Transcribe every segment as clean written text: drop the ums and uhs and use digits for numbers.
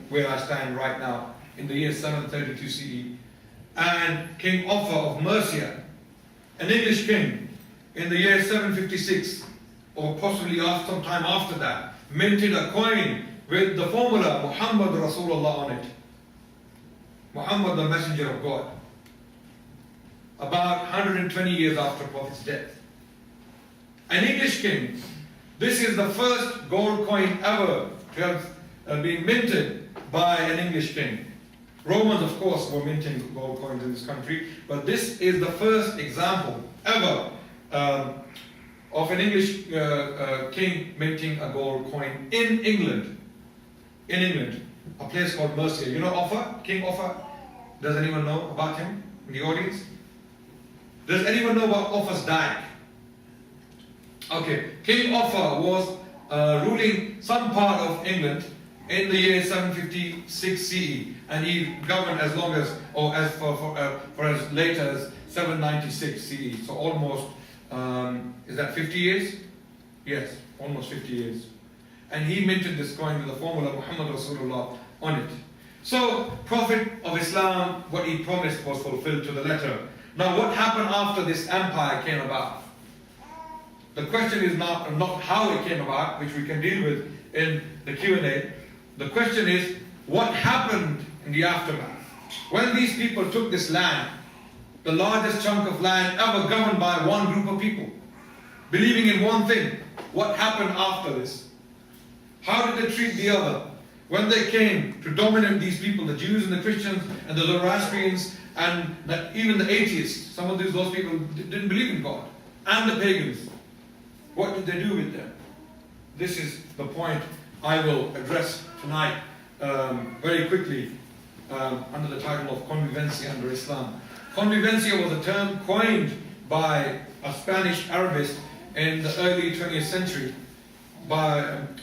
where I stand right now, in the year 732 CE. And King Offa of Mercia, an English king, in the year 756, or possibly some time after that, minted a coin with the formula Muhammad Rasulullah on it. Muhammad, the messenger of God. About 120 years after Prophet's death. An English king. This is the first gold coin ever to have been minted by an English king. Romans, of course, were minting gold coins in this country, but this is the first example ever of an English king minting a gold coin in England. In England, a place called Mercia. You know Offa? King Offa? Does anyone know about him in the audience? Does anyone know about Offa's dying? Okay, King Offa was ruling some part of England in the year 756 CE, and he governed as long as, or as for as late as 796 CE. So almost, is that 50 years? Yes, almost 50 years. And he minted this coin with the formula Muhammad Rasulullah on it. So, Prophet of Islam, what he promised was fulfilled to the letter. Now, what happened after this empire came about? The question is not how it came about, which we can deal with in the Q&A. The question is, what happened in the aftermath? When these people took this land, the largest chunk of land ever governed by one group of people, believing in one thing, what happened after this? How did they treat the other? When they came to dominate these people, the Jews and the Christians and the Zoroastrians and even the atheists, some of those people didn't believe in God, and the pagans, what did they do with them? This is the point I will address tonight very quickly under the title of Convivencia under Islam. Convivencia was a term coined by a Spanish Arabist in the early 20th century.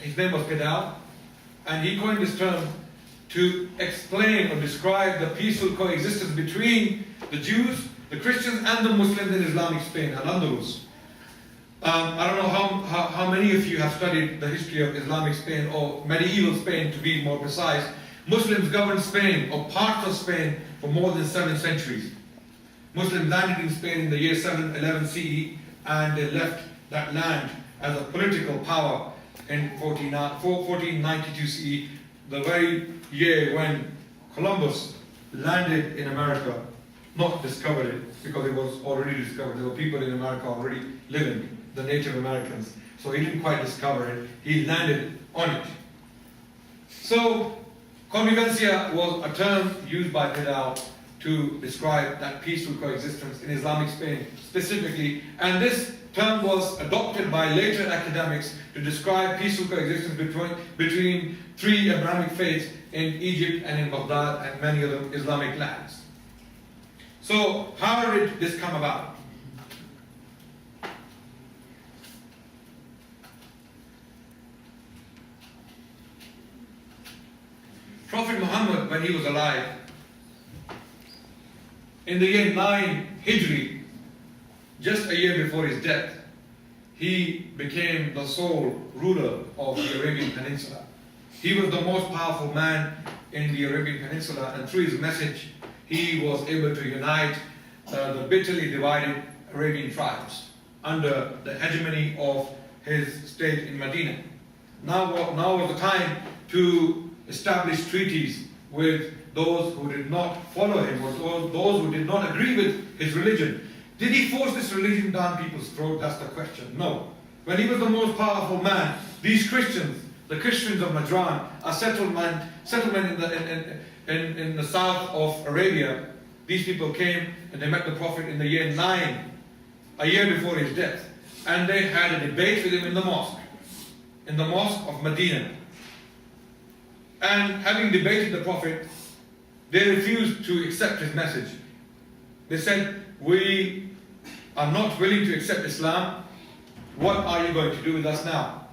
His name was Cadell, and he coined this term to explain or describe the peaceful coexistence between the Jews, the Christians, and the Muslims in Islamic Spain, Al-Andalus. I don't know how many of you have studied the history of Islamic Spain, or medieval Spain to be more precise. Muslims governed Spain, or parts of Spain, for more than 7 centuries. Muslims landed in Spain in the year 711 CE, and they left that land as a political power in 1492 CE, the very year when Columbus landed in America. Not discovered it, because it was already discovered. There were people in America already living, the Native Americans. So he didn't quite discover it, he landed on it. So, convivencia was a term used by Cadell to describe that peaceful coexistence in Islamic Spain specifically, and this term was adopted by later academics to describe peaceful coexistence between 3 Abrahamic faiths in Egypt and in Baghdad and many other Islamic lands. So, how did this come about? Prophet Muhammad, when he was alive, in the year 9 Hijri, just a year before his death, he became the sole ruler of the Arabian Peninsula. He was the most powerful man in the Arabian Peninsula, and through his message, he was able to unite the bitterly divided Arabian tribes under the hegemony of his state in Medina. Now was the time to establish treaties with those who did not follow him, or those who did not agree with his religion. Did he force this religion down people's throat? That's the question. No. When he was the most powerful man, these Christians, the Christians of Najran, a settlement in the south of Arabia, these people came and they met the Prophet in the year 9, a year before his death, and they had a debate with him in the mosque of Medina. And having debated the Prophet, they refused to accept his message. They said, "We are not willing to accept Islam. What are you going to do with us now?"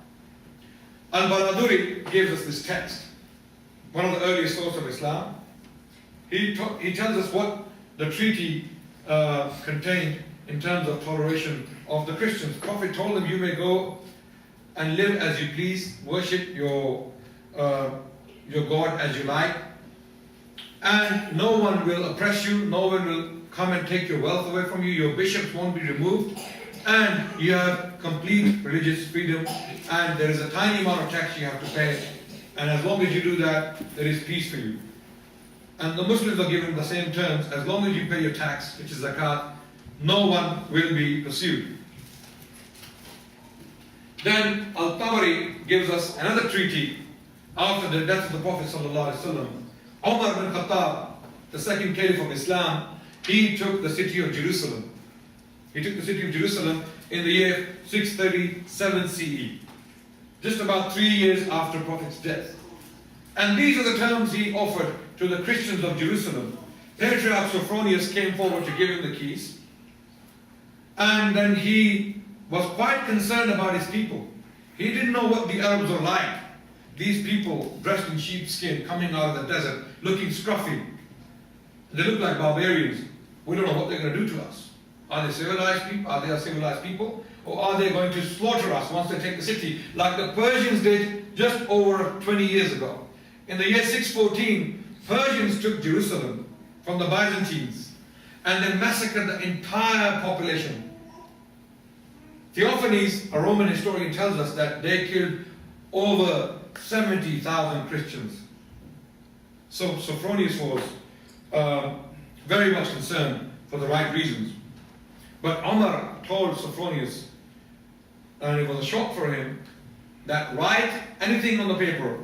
Al-Baraduri gives us this text, one of the earliest sources of Islam. He tells us what the treaty contained in terms of toleration of the Christians. The Prophet told them, "You may go and live as you please, worship your your God as you like, and no one will oppress you, no one will come and take your wealth away from you, your bishops won't be removed, and you have complete religious freedom, and there is a tiny amount of tax you have to pay, and as long as you do that, there is peace for you. And the Muslims are given the same terms: as long as you pay your tax, which is zakat, no one will be pursued. Then Al-Tabari gives us another treaty after the death of the Prophet ﷺ. Umar bin Khattab, the second caliph of Islam, he took the city of Jerusalem. He took the city of Jerusalem in the year 637 CE, just about 3 years after Prophet's death. And these are the terms he offered to the Christians of Jerusalem. Patriarch Sophronius came forward to give him the keys, and then he was quite concerned about his people. He didn't know what the Arabs were like. These people dressed in sheepskin, coming out of the desert, looking scruffy. They look like barbarians. We don't know what they're going to do to us. Are they civilized people? Are they a civilized people? Or are they going to slaughter us once they take the city, like the Persians did just over 20 years ago? In the year 614, Persians took Jerusalem from the Byzantines, and they massacred the entire population. Theophanes, a Roman historian, tells us that they killed over 70,000 Christians. So Sophronius was very much concerned for the right reasons. But Umar told Sophronius, and it was a shock for him, that write anything on the paper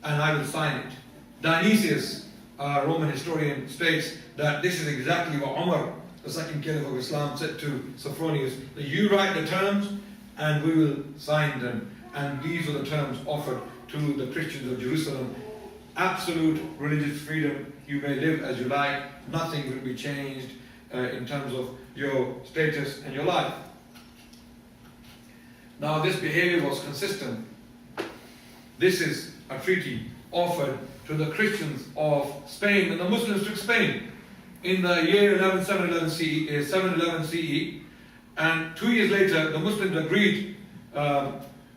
and I will sign it. Dionysius, a Roman historian, states that this is exactly what Umar, the second caliph of Islam, said to Sophronius, that you write the terms and we will sign them. And these are the terms offered to the Christians of Jerusalem. Absolute religious freedom. You may live as you like. Nothing will be changed in terms of your status and your life. Now this behavior was consistent. This is a treaty offered to the Christians of Spain, and the Muslims took Spain in the year 711 CE, and 2 years later the Muslims agreed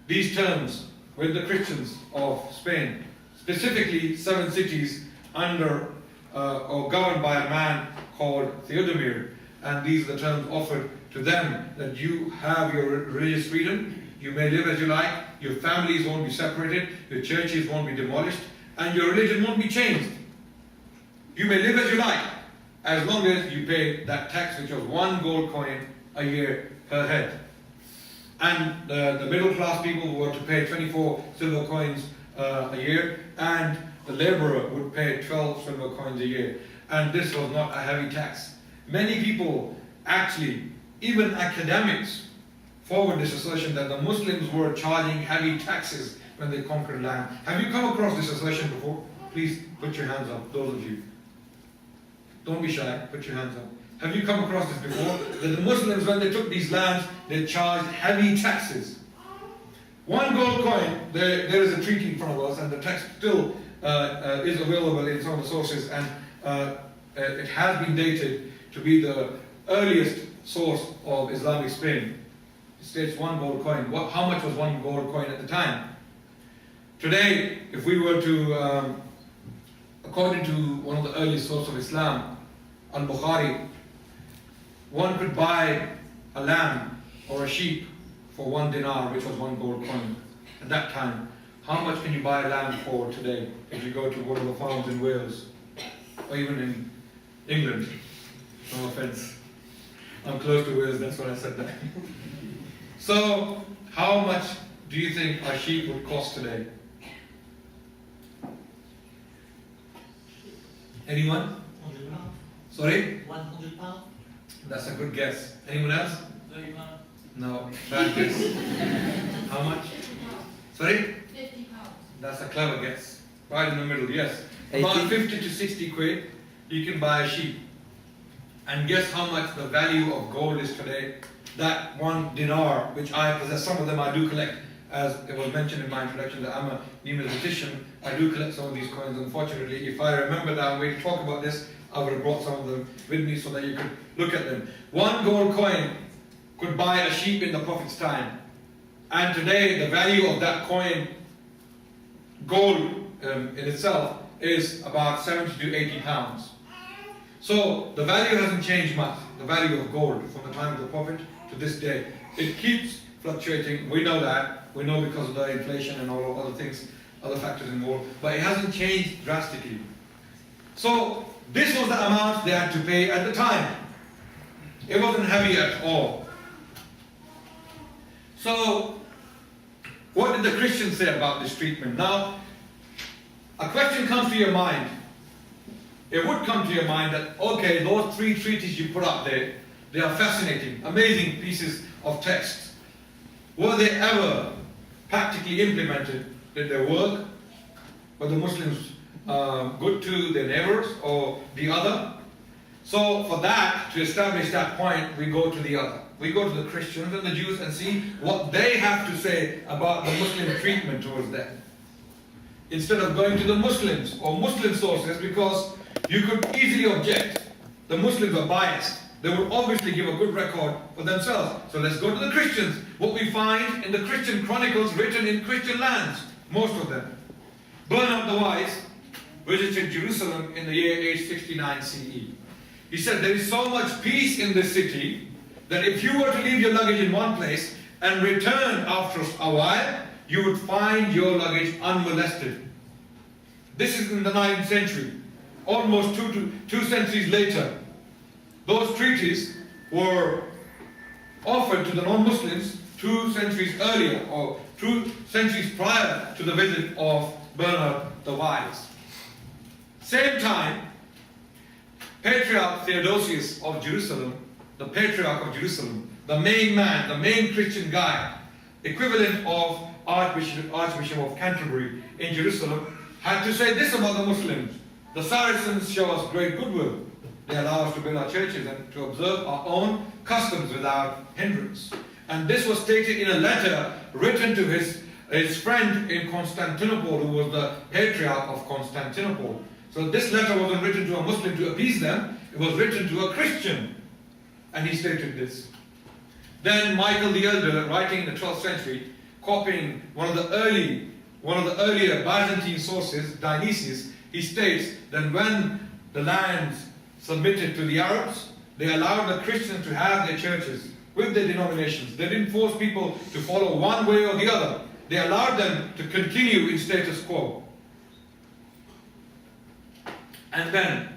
these terms with the Christians of Spain, specifically 7 cities under or governed by a man called Theodomir, and these are the terms offered to them, that you have your religious freedom, you may live as you like, your families won't be separated, your churches won't be demolished, and your religion won't be changed. You may live as you like, as long as you pay that tax, which was 1 gold coin a year per head. And the middle class people were to pay 24 silver coins a year, and the laborer would pay 12 silver coins a year. And this was not a heavy tax. Many people, actually, even academics, forward this assertion that the Muslims were charging heavy taxes when they conquered land. Have you come across this assertion before? Please put your hands up, those of you. Don't be shy, put your hands up. Have you come across this before? That the Muslims, when they took these lands, they charged heavy taxes. 1 gold coin, there is a treaty in front of us, and the text still is available in some of the sources, and it has been dated to be the earliest source of Islamic Spain. It states 1 gold coin. How much was 1 gold coin at the time? Today, if we were to, according to one of the earliest sources of Islam, Al-Bukhari, one could buy a lamb or a sheep for 1 dinar, which was 1 gold coin at that time. How much can you buy a lamb for today if you go to one of the farms in Wales or even in England? No offense. I'm close to Wales, that's why I said that. So, how much do you think a sheep would cost today? Anyone? 100 pounds. Sorry? 100 pounds. That's a good guess. Anyone else? 30 pounds. No, bad guess. How much? Sorry? 50 pounds. That's a clever guess. Right in the middle, yes. 80. About 50 to 60 quid, you can buy a sheep. And guess how much the value of gold is today? That 1 dinar, which I possess, some of them I do collect. As it was mentioned in my introduction that I'm a numismatician, I do collect some of these coins. Unfortunately, if I remember that way to talk about this, I would have brought some of them with me so that you could look at them. 1 gold coin could buy a sheep in the Prophet's time. And today, the value of that coin, gold, in itself is about 70 to 80 pounds. So the value hasn't changed much, the value of gold from the time of the Prophet to this day. It keeps fluctuating, we know that, we know because of the inflation and all of other things, other factors involved, but it hasn't changed drastically. So this was the amount they had to pay at the time. It wasn't heavy at all. So what did the Christians say about this treatment? Now, a question comes to your mind. It would come to your mind that, okay, those 3 treaties you put up there, they are fascinating, amazing pieces of text. Were they ever practically implemented? Did they work? Were the Muslims good to their neighbors or the other? So for that, to establish that point, we go to the other. We go to the Christians and the Jews and see what they have to say about the Muslim treatment towards them. Instead of going to the Muslims or Muslim sources, because you could easily object. The Muslims are biased. They would obviously give a good record for themselves. So let's go to the Christians. What we find in the Christian chronicles written in Christian lands, most of them. Bernard the Wise visited Jerusalem in the year 869 CE. He said, there is so much peace in this city that if you were to leave your luggage in one place and return after a while, you would find your luggage unmolested. This is in the 9th century, almost two centuries later. Those treaties were offered to the non-Muslims 2 centuries earlier, or 2 centuries prior to the visit of Bernard the Wise. Same time, Patriarch Theodosius of Jerusalem, the Patriarch of Jerusalem, the main man, the main Christian guy, equivalent of Archbishop of Canterbury in Jerusalem, had to say this about the Muslims. The Saracens show us great goodwill. They allow us to build our churches and to observe our own customs without hindrance. And this was stated in a letter written to his friend in Constantinople, who was the Patriarch of Constantinople. So this letter wasn't written to a Muslim to appease them, it was written to a Christian. And he stated this. Then Michael the Elder, writing in the 12th century, copying one of the earlier Byzantine sources, Dionysius, he states that when the lands submitted to the Arabs, they allowed the Christians to have their churches with their denominations. They didn't force people to follow one way or the other. They allowed them to continue in status quo. And then,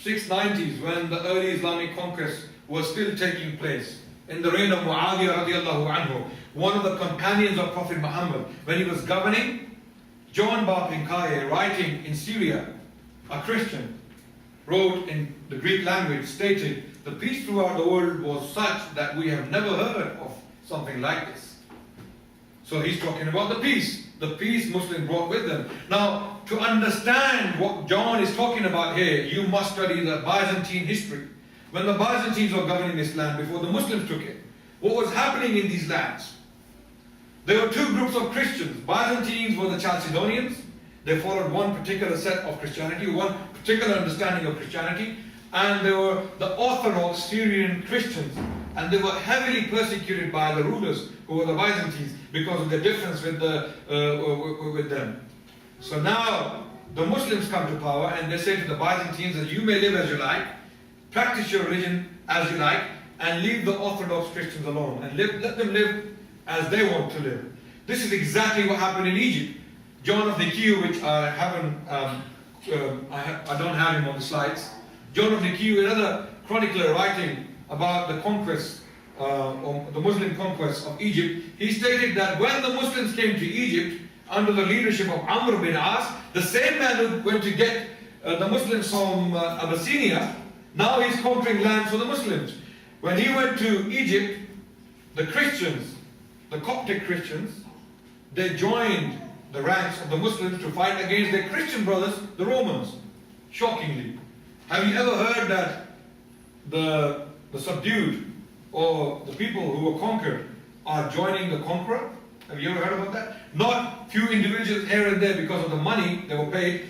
690s, when the early Islamic conquest was still taking place, in the reign of Muawiyah radiallahu anhu, one of the companions of Prophet Muhammad, when he was governing, John Bar Pinkaye, writing in Syria, a Christian, wrote in the Greek language, stated, the peace throughout the world was such that we have never heard of something like this. So he's talking about the peace Muslims brought with them. Now, to understand what John is talking about here, you must study the Byzantine history. When the Byzantines were governing this land before the Muslims took it, what was happening in these lands? There were 2 groups of Christians. Byzantines were the Chalcedonians. They followed one particular set of Christianity, one particular understanding of Christianity. And there were the Orthodox Syrian Christians. And they were heavily persecuted by the rulers, who were the Byzantines, because of their difference with them. So now the Muslims come to power and they say to the Byzantines that you may live as you like, practice your religion as you like, and leave the Orthodox Christians alone, and let them live as they want to live. This is exactly what happened in Egypt. John of Nicaea, which I don't have him on the slides. John of Nicaea, another chronicler writing about the conquest, or the Muslim conquest of Egypt, he stated that when the Muslims came to Egypt under the leadership of Amr bin As, the same man who went to get the Muslims from Abyssinia, now he's conquering lands for the Muslims. When he went to Egypt, the Christians, the Coptic Christians, they joined the ranks of the Muslims to fight against their Christian brothers, the Romans. Shockingly. Have you ever heard that the subdued, or the people who were conquered, are joining the conqueror? Have you ever heard about that? Not few individuals here and there because of the money they were paid.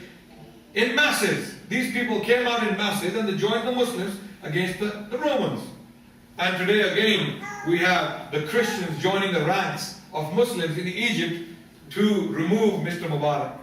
In masses. These people came out in masses and they joined the Muslims against the Romans. And today again, we have the Christians joining the ranks of Muslims in Egypt to remove Mr. Mubarak.